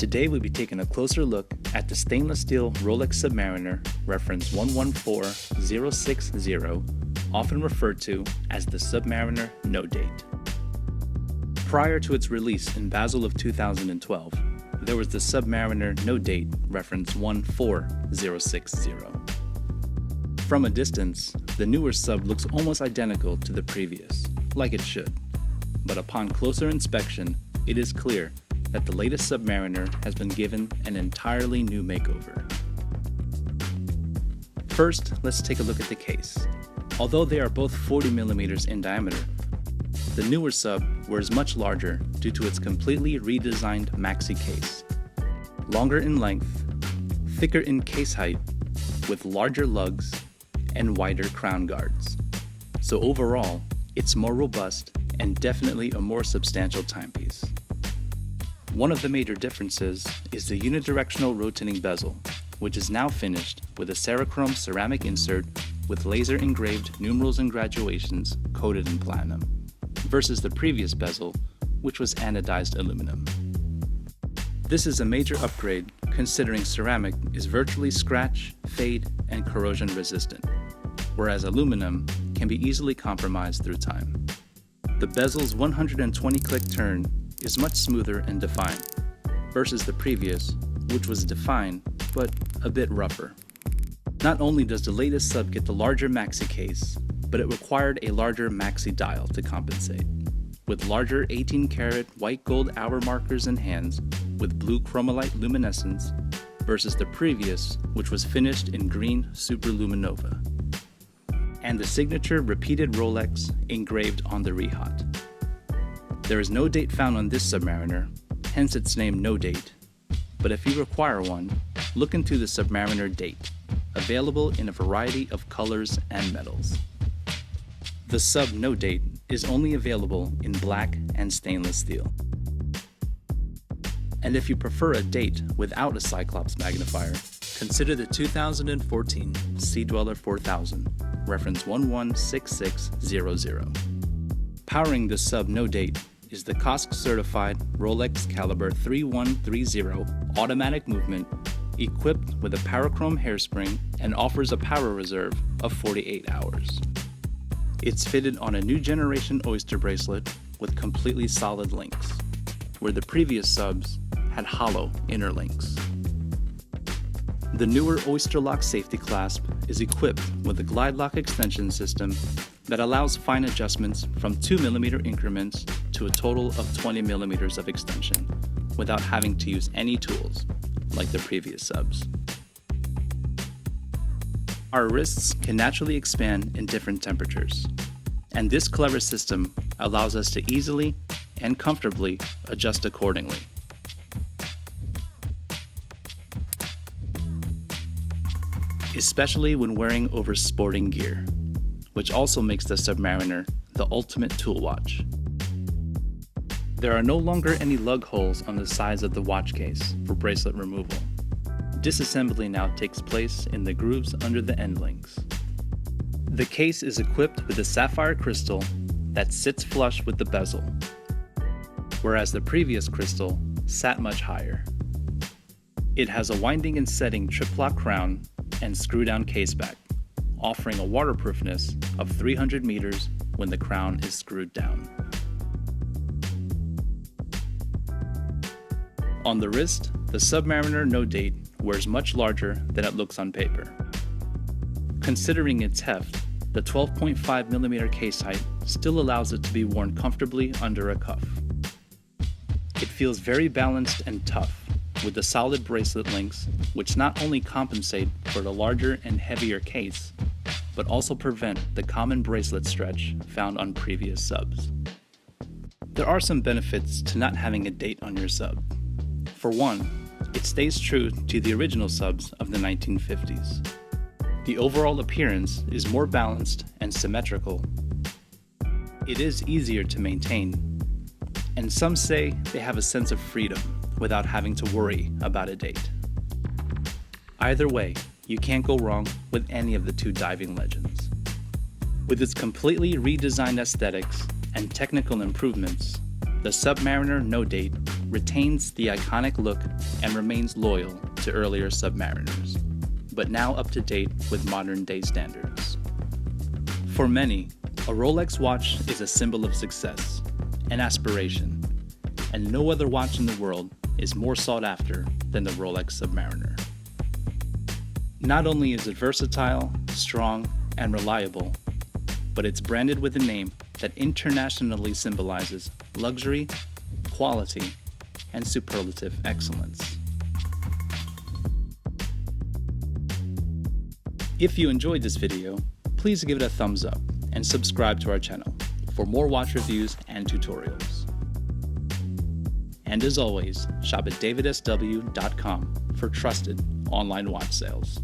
Today we'll be taking a closer look at the stainless steel Rolex Submariner reference 114060, often referred to as the Submariner No-Date. Prior to its release in Basel of 2012, there was the Submariner No-Date reference 14060. From a distance, the newer sub looks almost identical to the previous, like it should. But upon closer inspection, it is clear that the latest Submariner has been given an entirely new makeover. First, let's take a look at the case. Although they are both 40mm in diameter, the newer sub wears much larger due to its completely redesigned maxi case. Longer in length, thicker in case height, with larger lugs and wider crown guards. So overall, it's more robust and definitely a more substantial timepiece. One of the major differences is the unidirectional rotating bezel, which is now finished with a Cerachrome ceramic insert with laser engraved numerals and graduations coated in platinum, versus the previous bezel, which was anodized aluminum. This is a major upgrade considering ceramic is virtually scratch, fade, and corrosion resistant, whereas aluminum can be easily compromised through time. The bezel's 120-click turn is much smoother and defined, versus the previous, which was defined but a bit rougher. Not only does the latest sub get the larger maxi case, but it required a larger maxi dial to compensate, with larger 18-karat white gold hour markers and hands with blue chromolite luminescence, versus the previous, which was finished in green superluminova, and the signature repeated Rolex engraved on the rehaut. There is no date found on this Submariner, hence its name No-Date, but if you require one, look into the Submariner Date, available in a variety of colors and metals. The Sub No-Date is only available in black and stainless steel. And if you prefer a date without a Cyclops magnifier, consider the 2014 Sea-Dewller 4000, reference 116600. Powering the Sub No-Date is the COSC-certified Rolex Caliber 3130 automatic movement equipped with a Parachrome hairspring and offers a power reserve of 48 hours. It's fitted on a new generation oyster bracelet with completely solid links, where the previous subs had hollow inner links. The newer Oyster Lock safety clasp is equipped with a glide lock extension system that allows fine adjustments from 2mm increments to a total of 20mm of extension without having to use any tools like the previous subs. Our wrists can naturally expand in different temperatures, and this clever system allows us to easily and comfortably adjust accordingly. Especially when wearing over sporting gear, which also makes the Submariner the ultimate tool watch. There are no longer any lug holes on the sides of the watch case for bracelet removal. Disassembly now takes place in the grooves under the end links. The case is equipped with a sapphire crystal that sits flush with the bezel, whereas the previous crystal sat much higher. It has a winding and setting trip-lock crown and screw-down caseback, offering a waterproofness of 300 meters when the crown is screwed down. On the wrist, the Submariner No-Date wears much larger than it looks on paper. Considering its heft, the 12.5mm case height still allows it to be worn comfortably under a cuff. It feels very balanced and tough, with the solid bracelet links, which not only compensate for the larger and heavier case, but also prevent the common bracelet stretch found on previous subs. There are some benefits to not having a date on your sub. For one, it stays true to the original subs of the 1950s. The overall appearance is more balanced and symmetrical. It is easier to maintain, and some say they have a sense of freedom without having to worry about a date. Either way, you can't go wrong with any of the two diving legends. With its completely redesigned aesthetics and technical improvements, the Submariner No-Date retains the iconic look and remains loyal to earlier Submariners, but now up to date with modern-day standards. For many, a Rolex watch is a symbol of success and aspiration, and no other watch in the world is more sought after than the Rolex Submariner. Not only is it versatile, strong, and reliable, but it's branded with a name that internationally symbolizes luxury, quality, and superlative excellence. If you enjoyed this video, please give it a thumbs up and subscribe to our channel for more watch reviews and tutorials. And as always, shop at DavidSW.com for trusted online watch sales.